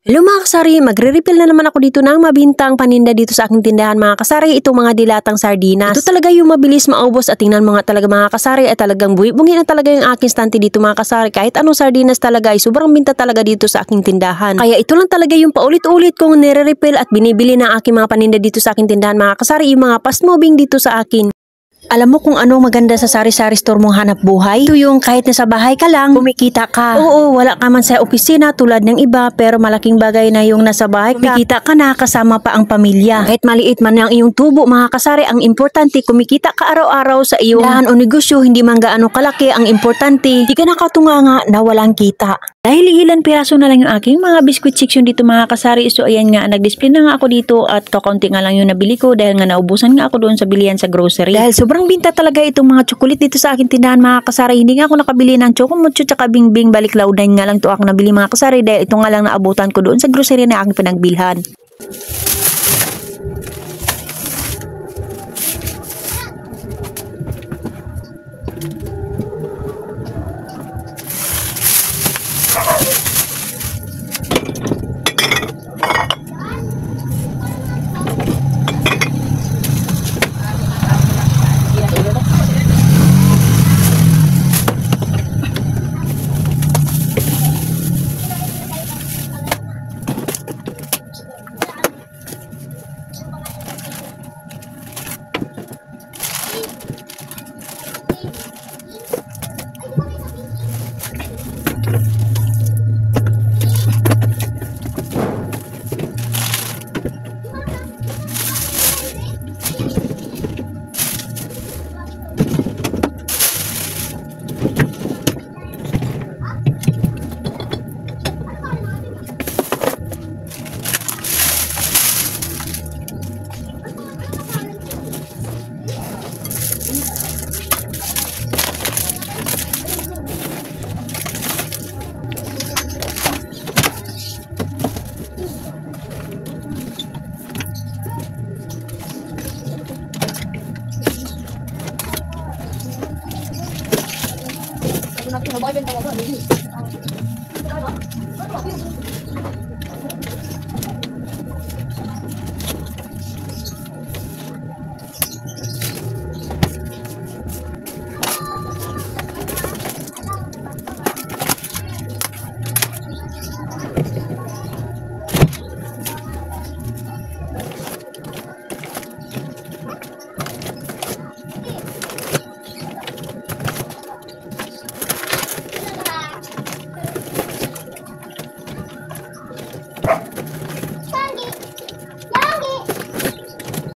Hello mga kasari, magre-refill na naman ako dito ng mabintang paninda dito sa aking tindahan mga kasari. Itong mga dilatang sardinas. Ito talaga yung mabilis maubos at tingnan mga talaga mga kasari ay talagang buhi-bungi na talaga yung aking stante dito mga kasari. Kahit anong sardinas talaga ay sobrang binta talaga dito sa aking tindahan. Kaya ito lang talaga yung paulit-ulit kong nire-refill at binibili ng aking mga paninda dito sa aking tindahan mga kasari. Yung mga fast moving dito sa akin. Alam mo kung ano maganda sa sari-sari store mong hanap buhay? Ito yung kahit nasa bahay ka lang, kumikita ka. Oo, wala ka man sa opisina tulad ng iba pero malaking bagay na yung nasa bahay ka. Kumikita ka na kasama pa ang pamilya. Kahit maliit man ang iyong tubo mga kasari, ang importante kumikita ka araw-araw sa iyong lahan o negosyo, hindi man gaano kalaki. Ang importante, di ka nakatunganga na walang kita. Dahil ilan piraso na lang yung aking mga biscuit section dito mga kasari. So ayan nga, nag-display na nga ako dito at kakaunti nga lang yung nabili ko dahil nga naubusan nga ako doon sa bilihan sa grocery. Dahil sobrang binta talaga itong mga chocolate dito sa aking tindahan mga kasari. Hindi nga ako nakabili ng chocomucho tsaka bingbing, balik Cloud9 nga lang to ako nabili mga kasari dahil ito nga lang naabutan ko doon sa grocery na aking pinagbilhan.